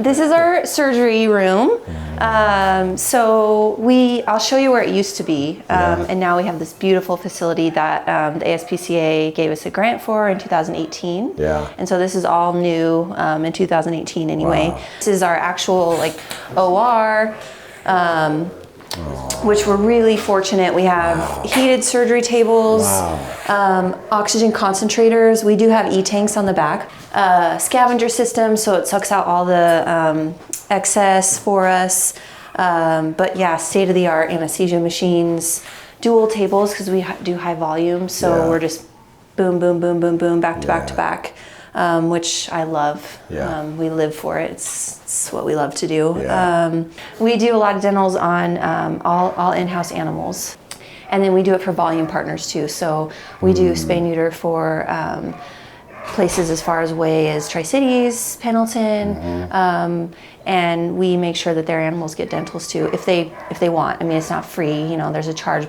This is our surgery room. I'll show you where it used to be. And now we have this beautiful facility that the ASPCA gave us a grant for in 2018. Yeah. And so this is all new in 2018 anyway. Wow. This is our actual OR. Which we're really fortunate. We have heated surgery tables, oxygen concentrators. We do have e-tanks on the back. Scavenger system, so it sucks out all the excess for us. But yeah, state-of-the-art anesthesia machines, dual tables because we do high volume. So we're just boom, boom, boom, boom, boom, back to back to back. Which I love. We live for it. It's what we love to do. We do a lot of dentals on all in-house animals. And then we do it for volume partners too. So we do spay neuter for places as far away as Tri-Cities, Pendleton, and we make sure that their animals get dentals too if they want. I mean, it's not free, there's a charge.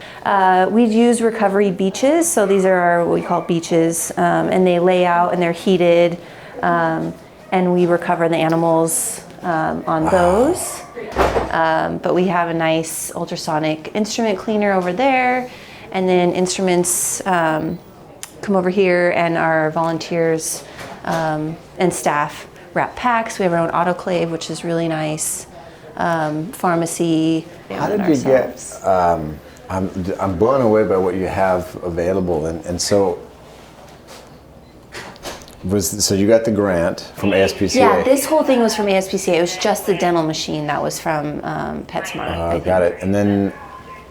We use recovery beaches, so these are what we call beaches, and they lay out and they're heated, and we recover the animals on those. But we have a nice ultrasonic instrument cleaner over there, and then instruments come over here, and our volunteers and staff wrap packs. We have our own autoclave, which is really nice. Pharmacy. How did you get? I'm blown away by what you have available, and so you got the grant from ASPCA. Yeah, this whole thing was from ASPCA. It was just the dental machine that was from PetSmart. Got it. And then,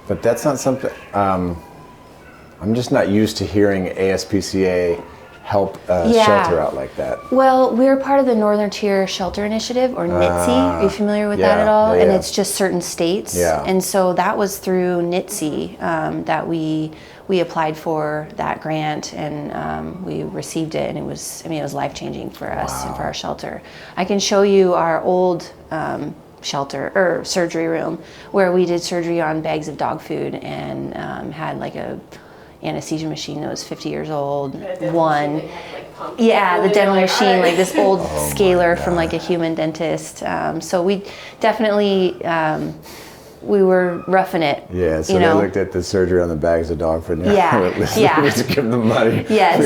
but that's not something. I'm just not used to hearing ASPCA help a shelter out like that. Well, we're part of the Northern Tier Shelter Initiative, or NTSI. Are you familiar with that at all? And it's just certain states. And so that was through NTSI that we applied for that grant, and we received it, and it was life-changing for us and for our shelter. I can show you our old shelter or surgery room where we did surgery on bags of dog food and had a anesthesia machine that was 50 years old. The dental machine, this old scaler from a human dentist. So we definitely we were roughing it. Yeah, so they looked at the surgery on the bags of dog food. Let's give them the money. Yes.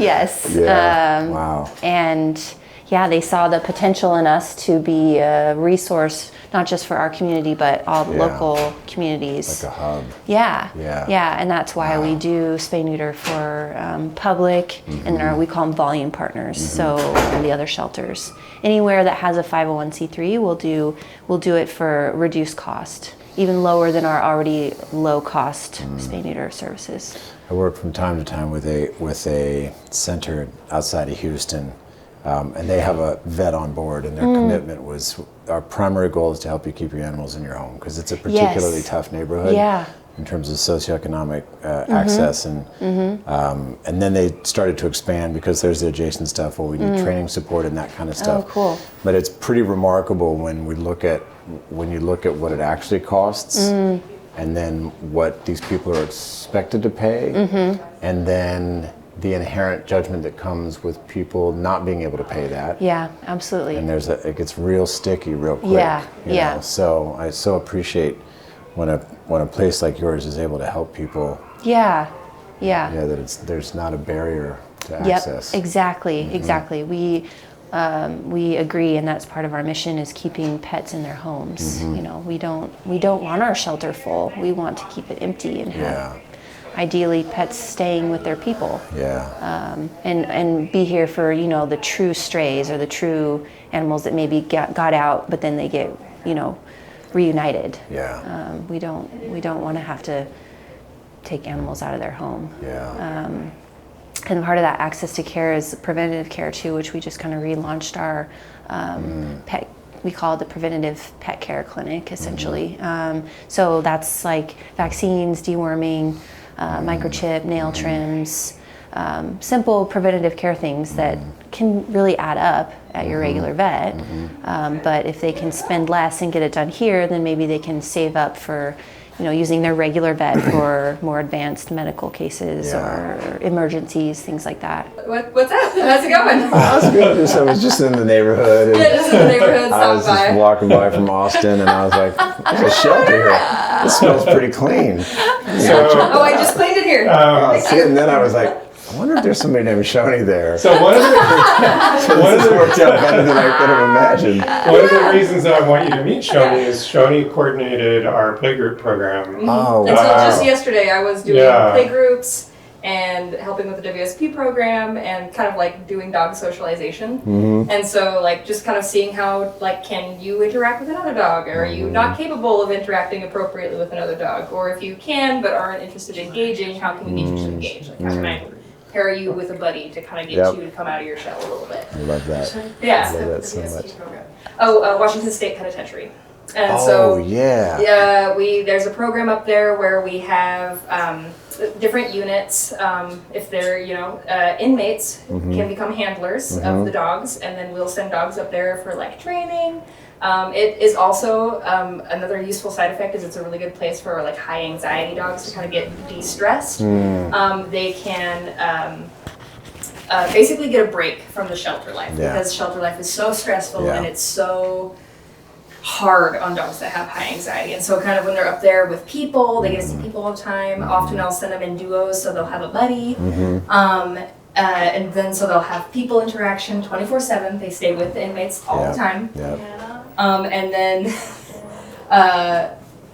Yes. Yeah. Wow. And they saw the potential in us to be a resource, not just for our community, but all the local communities. Like a hub. Yeah, and that's why we do spay neuter for public, and we call them volume partners. So the other shelters, anywhere that has a 501c3, we'll do it for reduced cost, even lower than our already low cost spay neuter services. I work from time to time with a center outside of Houston. And they have a vet on board, and their commitment was, our primary goal is to help you keep your animals in your home, because it's a particularly tough neighborhood in terms of socioeconomic access. And then they started to expand because there's the adjacent stuff where we do training support and that kind of stuff. Oh, cool. But it's pretty remarkable when you look at what it actually costs, and then what these people are expected to pay, and then the inherent judgment that comes with people not being able to pay that. Yeah, absolutely. And it gets real sticky real quick. You know? So I so appreciate when a place like yours is able to help people. Yeah. That there's not a barrier to access. Exactly. We agree, and that's part of our mission, is keeping pets in their homes. We don't want our shelter full. We want to keep it empty and have ideally pets staying with their people. And be here for the true strays or the true animals that maybe got out, but then they get reunited. We don't want to have to take animals out of their home. And part of that access to care is preventative care too, which we just kind of relaunched our pet. We call it the preventative pet care clinic, essentially. So that's like vaccines, deworming, microchip, nail trims, simple preventative care things that can really add up at your regular vet. But if they can spend less and get it done here, then maybe they can save up for, using their regular vet for more advanced medical cases or emergencies, things like that. What's up? How's it going? How's it going? I was just in the neighborhood. And just in the neighborhood. I was just walking by from Austin, and I was like, "There's a shelter here. This smells pretty clean." I just cleaned it here. And then I was like, I wonder if there's somebody named Shoni there. So one of the worked out better than I could have imagined. One of the reasons that I want you to meet Shoni is Shoni coordinated our playgroup program. Oh, Until just yesterday, I was doing playgroups and helping with the WSP program and kind of like doing dog socialization. And so like just kind of seeing how like can you interact with another dog, or are you not capable of interacting appropriately with another dog, or if you can but aren't interested in engaging, how can we get you to engage? Like how can I pair you with a buddy to kind of get you to come out of your shell a little bit? I love that. Yeah. I love that so much. Washington State Penitentiary. And there's a program up there where we have different units. If they're inmates can become handlers of the dogs, and then we'll send dogs up there for like training. It is also another useful side effect is it's a really good place for like high anxiety dogs to kind of get de-stressed. They can basically get a break from the shelter life because shelter life is so stressful and it's so hard on dogs that have high anxiety. And so kind of when they're up there with people, they get to see people all the time. Often I'll send them in duos so they'll have a buddy. And then so they'll have people interaction 24/7. They stay with the inmates all the time.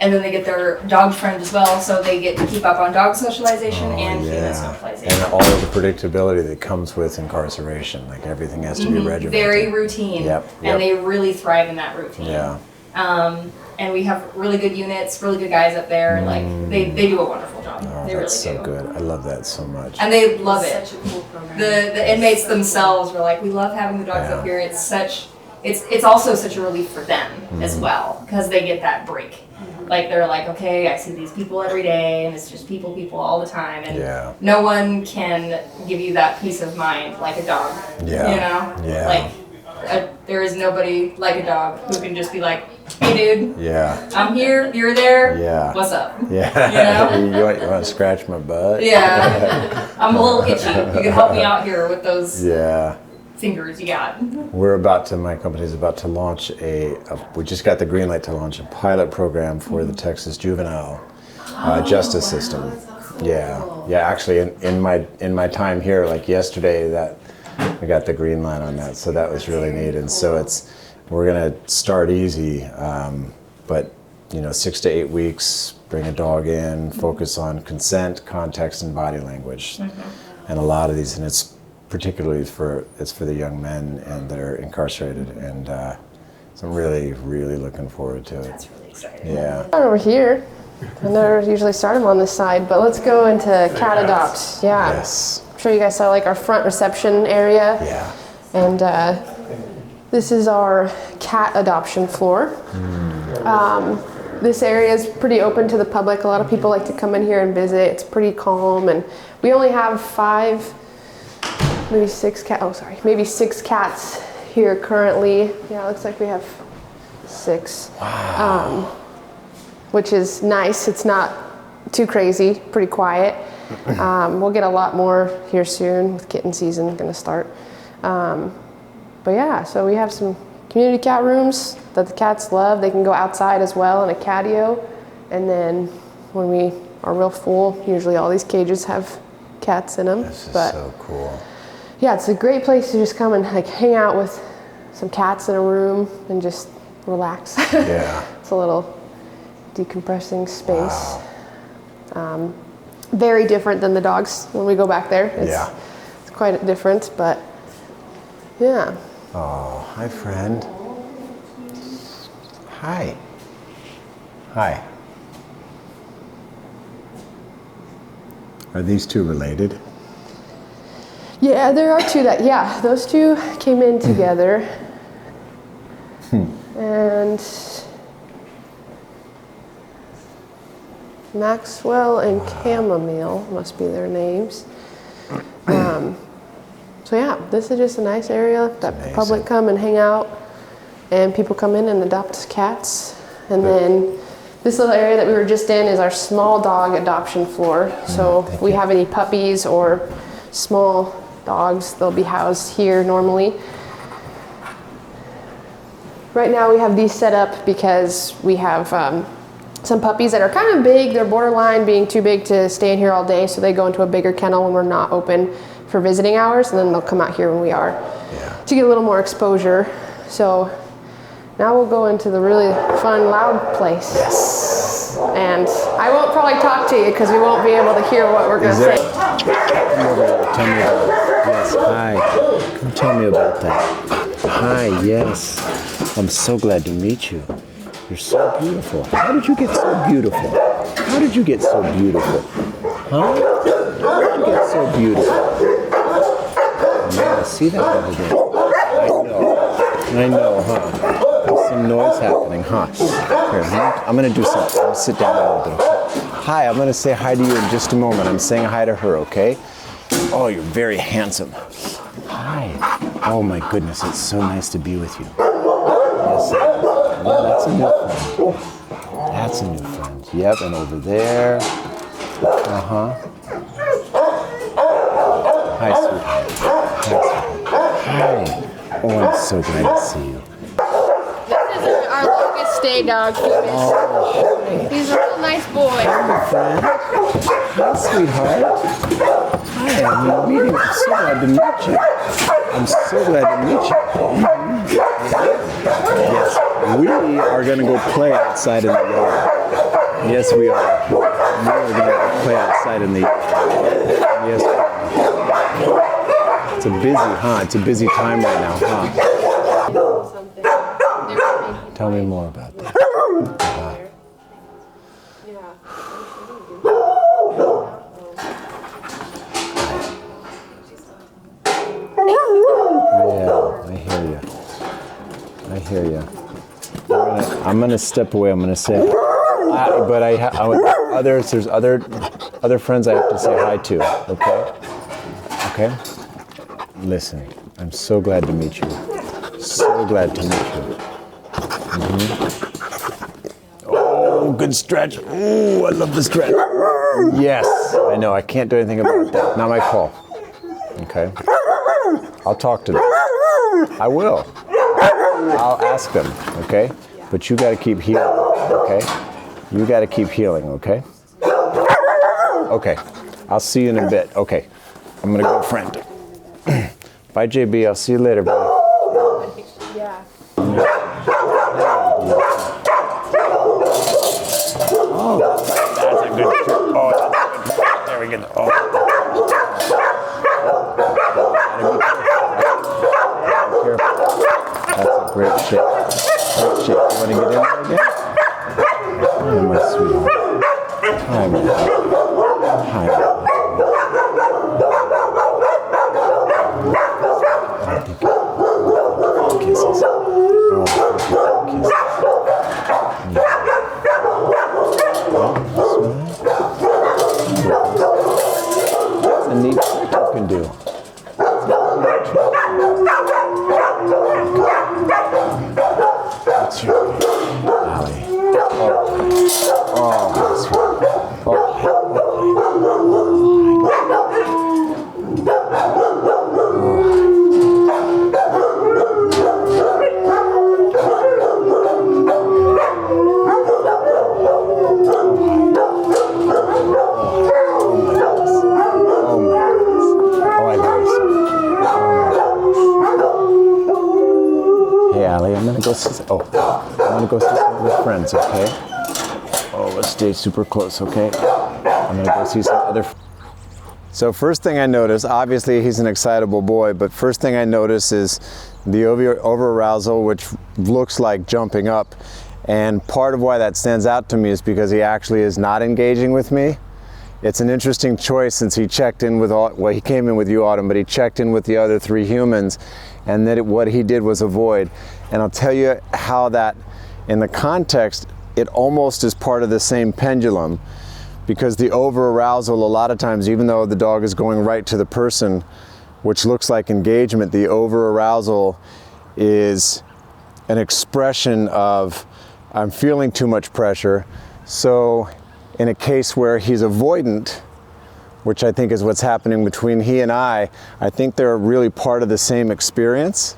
And then they get their dog friend as well, so they get to keep up on dog socialization and human socialization. And all of the predictability that comes with incarceration, like everything has to be regimented. Very routine. And they really thrive in that routine. And we have really good units, really good guys up there. Like they do a wonderful job. They really so do. good. I love that so much. And they love it. Such a cool program. The inmates themselves were like, we love having the dogs up here. It's also such a relief for them as well, because they get that break. Like they're like, okay, I see these people every day, and it's just people all the time, and no one can give you that peace of mind like a dog. Like there is nobody like a dog who can just be like, hey dude, I'm here, you're there, what's up? You want to scratch my butt? I'm a little itchy, you can help me out here with those fingers you got. My company's about to launch we just got the green light to launch a pilot program for the Texas juvenile justice system. Actually in my time here, like yesterday, that I got the green light on that, so that was really neat. And so we're gonna start easy, but 6 to 8 weeks, bring a dog in, focus on consent, context, and body language. And a lot of these, and it's particularly for the young men and that are incarcerated, and so I'm really, really looking forward to it. That's really exciting. Over here, I never usually start them on this side, but let's go into Cat Adopt. Yes. I'm sure you guys saw like our front reception area. And this is our cat adoption floor. This area is pretty open to the public. A lot of people like to come in here and visit. It's pretty calm, and we only have maybe six cats here currently. It looks like we have 6. Wow. Which is nice. It's not too crazy, pretty quiet. We'll get a lot more here soon with kitten season gonna start. So we have some community cat rooms that the cats love. They can go outside as well in a catio. And then when we are real full, usually all these cages have cats in them. This is so cool. Yeah, it's a great place to just come and like hang out with some cats in a room and just relax. It's a little decompressing space. Wow. Very different than the dogs when we go back there. It's quite a difference, but yeah. Oh, hi friend. Hi. Are these two related? Yeah, there are two those two came in together. And Maxwell and Chamomile must be their names. This is just a nice area that the public come and hang out, and people come in and adopt cats. And then This little area that we were just in is our small dog adoption floor. So if we have any puppies or small dogs, they'll be housed here normally. Right now we have these set up because we have some puppies that are kind of big. They're borderline being too big to stay in here all day, so they go into a bigger kennel when we're not open for visiting hours, and then they'll come out here when we are to get a little more exposure. So now we'll go into the really fun, loud place. Yes. And I won't probably talk to you because we won't be able to hear what we're going to say. Come over here. Tell me about it. Yes, hi. Come tell me about that. Hi, yes. I'm so glad to meet you. You're so beautiful. How did you get so beautiful? How did you get so beautiful? Huh? How did you get so beautiful? Yeah, I see that over there. I know, huh? There's some noise happening, huh? Here, I'm going to do something. I'm going to sit down a little bit. Hi, I'm going to say hi to you in just a moment. I'm saying hi to her, okay? Oh, you're very handsome. Hi. Oh my goodness, it's so nice to be with you. Yes. Yeah, that's a new friend. That's a new friend. Yep, and over there. Uh-huh. Hi, sweetheart. Hi, sweetheart. Hi. Oh, I'm so glad to see you. This is our longest stay dog, Phoebus. Oh, He's a real nice boy. hi, friend. Hi, sweetheart. Hi, I'm meeting you. I'm so glad to meet you. I'm so glad to meet you. Yes, we are going to go play outside in the yard. Yes, we are. We are going to go play outside in the yard. Yes, we are. It's a busy, huh? It's a busy time right now, huh? Tell me more about that. Yeah, I hear you. I hear you. I'm gonna step away. I'm gonna say, there's other friends I have to say hi to. Okay. Okay. Listen, I'm so glad to meet you. So glad to meet you. Oh, good stretch. Oh, I love the stretch. Yes, I know. I can't do anything about that. Not my call. Okay. I'll talk to them. I will. I'll ask them, okay? But you gotta keep healing, okay? You gotta keep healing, okay? Okay. I'll see you in a bit. Okay. I'm gonna go, friend. Bye, JB. I'll see you later, buddy. Yeah. Oh, that's a good trick. Oh, that's a good trick. There we go. Oh. That's a great shake. Great shake. You want to get in there again? Hi, my sweetheart. Hi, my Hi. Kisses. Oh, kisses. That's a neat trick you can do. What's your name? Allie. Oh, that's right. I'm gonna go see. I'm gonna go see some of his friends. Okay. Oh, let's stay super close. Okay. I'm gonna go see some other. So first thing I notice, obviously he's an excitable boy, but first thing I notice is the over-arousal, which looks like jumping up, and part of why that stands out to me is because he actually is not engaging with me. It's an interesting choice since he checked in with he came in with you, Autumn, but he checked in with the other 3 humans, and that what he did was avoid. And I'll tell you how that, in the context, it almost is part of the same pendulum, because the over-arousal, a lot of times, even though the dog is going right to the person, which looks like engagement, the over-arousal is an expression of, I'm feeling too much pressure, So in a case where he's avoidant, which I think is what's happening between he and I think they're really part of the same experience.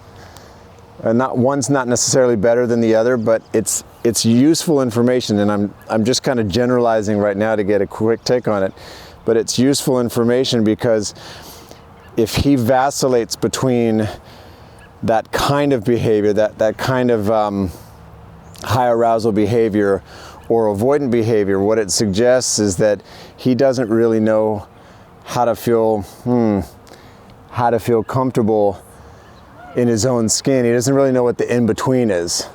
One's not necessarily better than the other, but it's useful information, and I'm just kind of generalizing right now to get a quick take on it. But it's useful information because if he vacillates between that kind of behavior, that kind of high arousal behavior or avoidant behavior, what it suggests is that he doesn't really know how to feel comfortable in his own skin. He doesn't really know what the in-between is.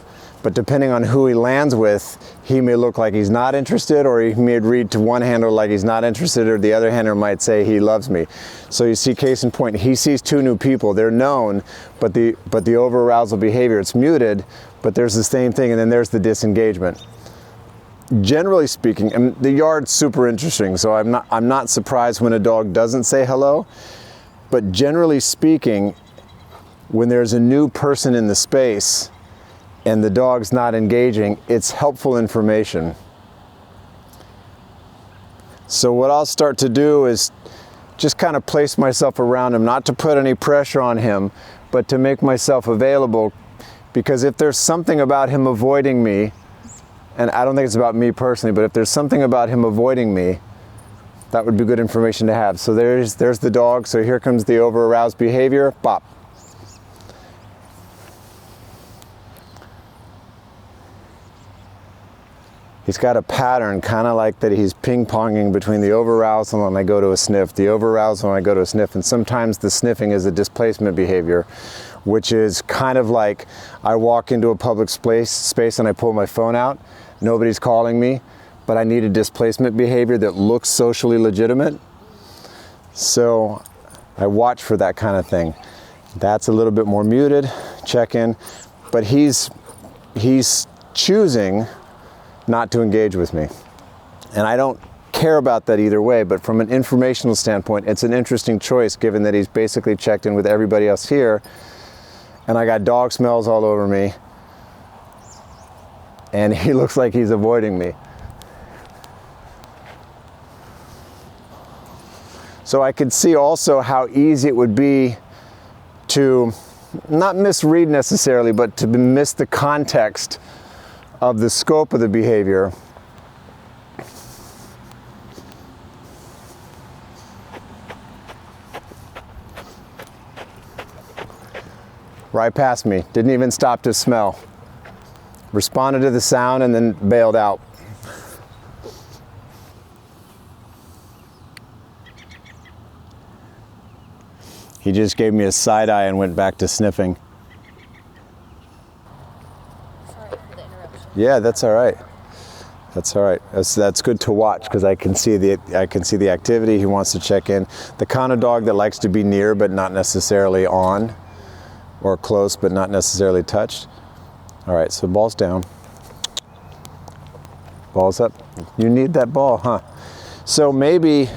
But depending on who he lands with, he may look like he's not interested, or he may read to one handler like he's not interested, or the other handler might say he loves me. So you see, case in point, he sees two new people. They're known, but the over-arousal behavior, it's muted, but there's the same thing, and then there's the disengagement. Generally speaking, and the yard's super interesting, so I'm not surprised when a dog doesn't say hello, but generally speaking, when there's a new person in the space and the dog's not engaging, it's helpful information. So what I'll start to do is just kind of place myself around him, not to put any pressure on him, but to make myself available, because if there's something about him avoiding me, and I don't think it's about me personally, but if there's something about him avoiding me, that would be good information to have. So there's the dog, so here comes the over-aroused behavior, bop. He's got a pattern, kind of like that he's ping-ponging between the over-arousal and I go to a sniff, the over-arousal and I go to a sniff, and sometimes the sniffing is a displacement behavior, which is kind of like I walk into a public space and I pull my phone out, nobody's calling me, but I need a displacement behavior that looks socially legitimate. So I watch for that kind of thing. That's a little bit more muted, check in, but he's choosing not to engage with me. And I don't care about that either way, but from an informational standpoint, it's an interesting choice given that he's basically checked in with everybody else here, and I got dog smells all over me, and he looks like he's avoiding me. So I could see also how easy it would be to not misread necessarily, but to miss the context of the scope of the behavior. Right past me, didn't even stop to smell. Responded to the sound and then bailed out. He just gave me a side eye and went back to sniffing. Yeah, that's all right. That's all right. That's good to watch because I can see the activity. He wants to check in. The kind of dog that likes to be near but not necessarily on, or close but not necessarily touched. All right, so ball's down. Ball's up. You need that ball, huh? So maybe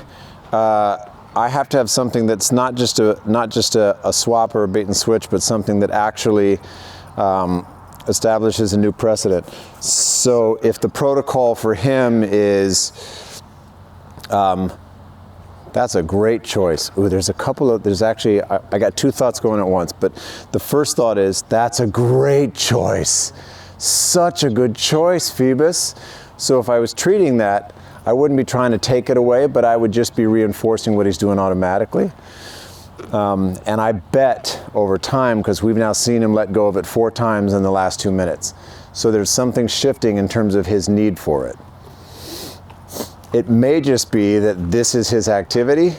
I have to have something that's not just a swap or a bait and switch, but something that actually establishes a new precedent. So if the protocol for him is, that's a great choice. Ooh, I got two thoughts going at once, but the first thought is, that's a great choice. Such a good choice, Phoebus. So if I was treating that, I wouldn't be trying to take it away, but I would just be reinforcing what he's doing automatically. And I bet over time, because we've now seen him let go of it 4 times in the last 2 minutes. So there's something shifting in terms of his need for it. It may just be that this is his activity,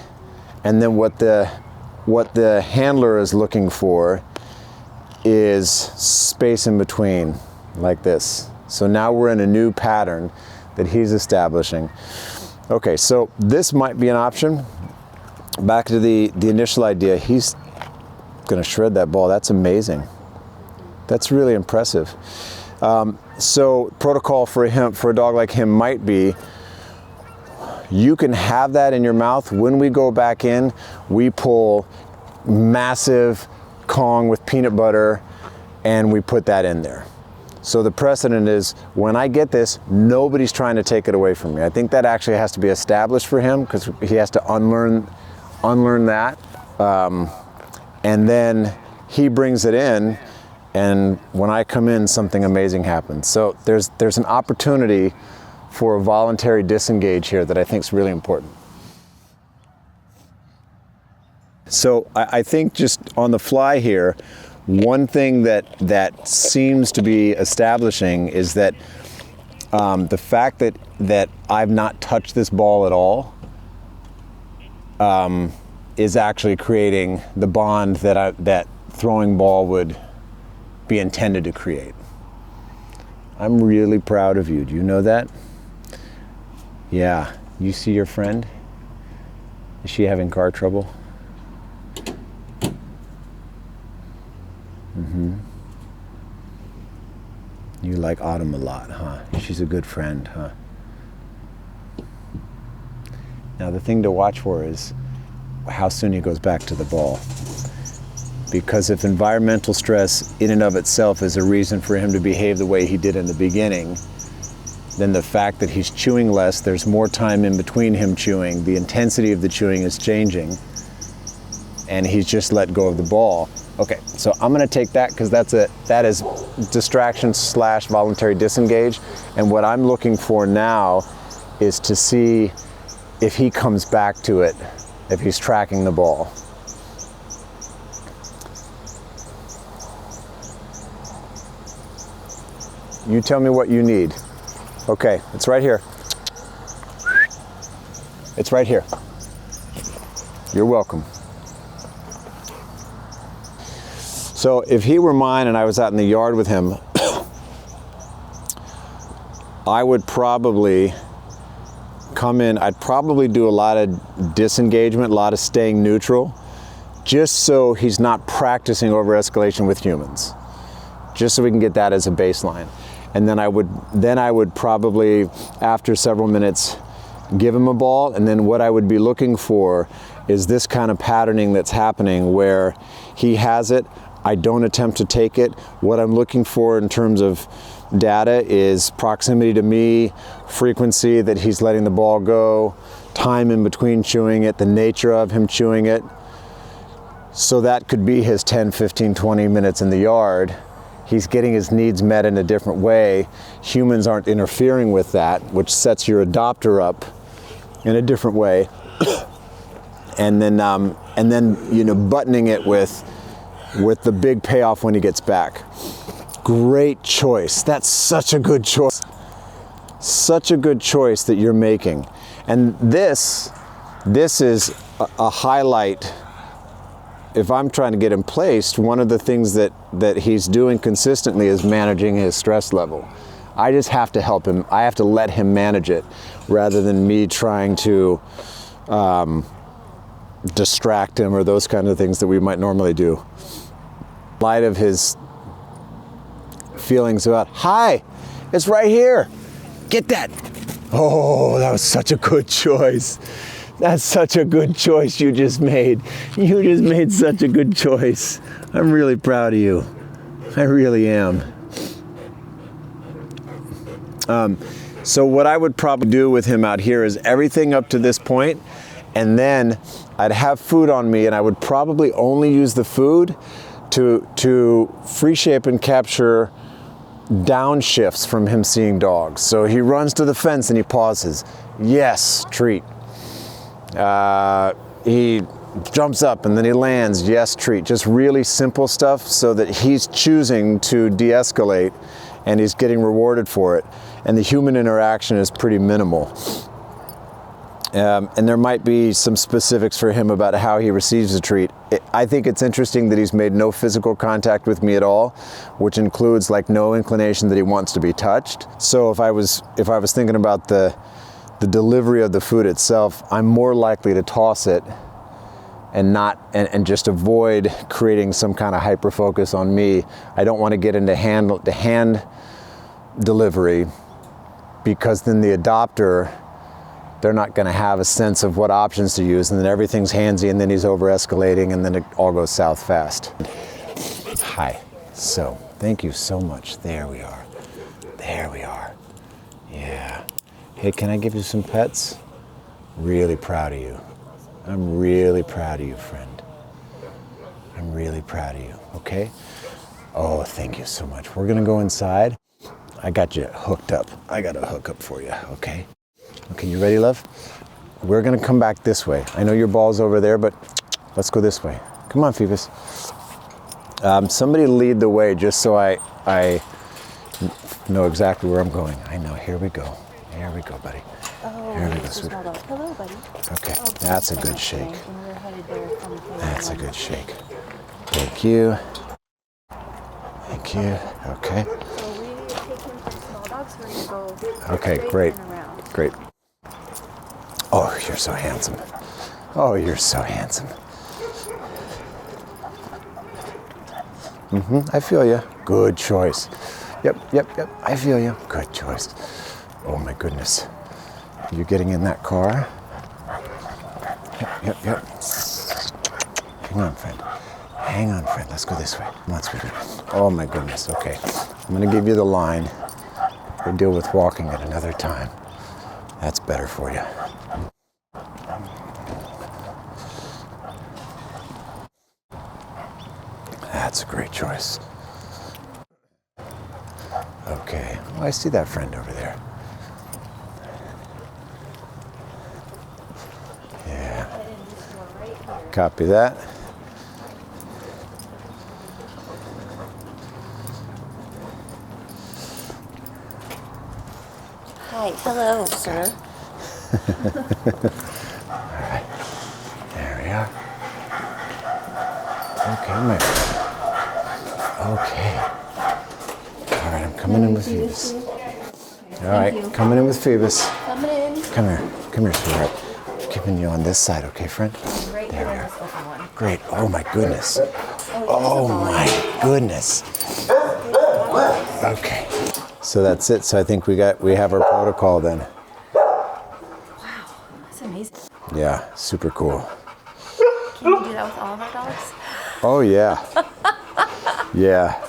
and then what the handler is looking for is space in between, like this. So now we're in a new pattern that he's establishing. Okay, so this might be an option. Back to the initial idea, he's gonna shred that ball. That's amazing. That's really impressive. So protocol for a dog like him might be, you can have that in your mouth. When we go back in, we pull massive Kong with peanut butter and we put that in there. So the precedent is, when I get this, nobody's trying to take it away from me. I think that actually has to be established for him, because he has to unlearn that. And then he brings it in, and when I come in, something amazing happens. So there's an opportunity for a voluntary disengage here that I think is really important. So I think just on the fly here, one thing that seems to be establishing is that the fact that I've not touched this ball at all is actually creating the bond that throwing ball would be intended to create. I'm really proud of you. Do you know that? Yeah. You see your friend? Is she having car trouble? Mm-hmm. You like Autumn a lot, huh? She's a good friend, huh? Now the thing to watch for is how soon he goes back to the ball. Because if environmental stress in and of itself is a reason for him to behave the way he did in the beginning, then the fact that he's chewing less, there's more time in between him chewing, the intensity of the chewing is changing, and he's just let go of the ball. Okay, so I'm gonna take that, because that is distraction / voluntary disengage, and what I'm looking for now is to see if he comes back to it, if he's tracking the ball. You tell me what you need. Okay, it's right here. It's right here. You're welcome. So if he were mine and I was out in the yard with him, I would probably come in, I'd probably do a lot of disengagement, a lot of staying neutral, just so he's not practicing over-escalation with humans, just so we can get that as a baseline. And then I would probably, after several minutes, give him a ball, and then what I would be looking for is this kind of patterning that's happening where he has it, I don't attempt to take it. What I'm looking for in terms of data is proximity to me, frequency that he's letting the ball go, time in between chewing it, the nature of him chewing it. So that could be his 10, 15, 20 minutes in the yard. He's getting his needs met in a different way. Humans aren't interfering with that, which sets your adopter up in a different way. And then buttoning it with the big payoff when he gets back. Great choice. That's such a good choice. Such a good choice that you're making. And this is a highlight. If I'm trying to get him placed, one of the things that he's doing consistently is managing his stress level. I just have to help him. I have to let him manage it rather than me trying to distract him or those kind of things that we might normally do. In light of his feelings about, hi, it's right here. Get that. Oh, that was such a good choice. That's such a good choice you just made. You just made such a good choice. I'm really proud of you. I really am. So what I would probably do with him out here is everything up to this point, and then I'd have food on me, and I would probably only use the food to free shape and capture downshifts from him seeing dogs. So he runs to the fence and he pauses. Yes, treat. He jumps up and then he lands. Yes, treat. Just really simple stuff so that he's choosing to de-escalate and he's getting rewarded for it. And the human interaction is pretty minimal. And there might be some specifics for him about how he receives the treat. I think it's interesting that he's made no physical contact with me at all, which includes like no inclination that he wants to be touched. So if I was thinking about the delivery of the food itself, I'm more likely to toss it and just avoid creating some kind of hyper focus on me. I don't want to get into hand delivery, because then the adopter, they're not going to have a sense of what options to use, and then everything's handsy, and then he's over-escalating, and then it all goes south fast. Hi. So, thank you so much. There we are. There we are. Yeah. Hey, can I give you some pets? Really proud of you. I'm really proud of you, friend. I'm really proud of you, okay? Oh, thank you so much. We're gonna go inside. I got you hooked up. I got a hookup for you, okay? Okay, you ready, love? We're gonna come back this way. I know your ball's over there, but let's go this way. Come on, Phoebus. Somebody lead the way just so I know exactly where I'm going. I know, here we go. Here we go, buddy. Oh, Here we go, this is sweetheart. my dog. Hello, buddy. Okay, Oh, that's a thank you good so much, shake. Frank, and we're headed there from the That's a one. good shake. Thank you. Thank you. Okay. So we take him for small dogs. We're gonna go Okay, straight great. and around. Great. Oh, you're so handsome. Oh, you're so handsome. I feel you. Good choice. Yep. I feel you. Good choice. Oh my goodness. You're getting in that car? Yep. Hang on, friend. Let's go this way. Come on, sweetie. Oh my goodness. Okay. I'm gonna give you the line. We'll deal with walking at another time. That's better for you. That's a great choice. Okay. Oh, I see that friend over there. Yeah. Copy that. Hi, hello, sir. There we are. Okay, my friend. Okay. All right, I'm coming in with Phoebus. All right, coming in with Phoebus. Coming in. Come here, sweetheart. I'm keeping you on this side, okay, friend? Right There we here are. on this open one. Great. Oh my goodness. Oh my goodness. Okay. So that's it. So I think we have our protocol then. That's amazing. Yeah, super cool. Can you do that with all of our dogs? Oh yeah. Yeah.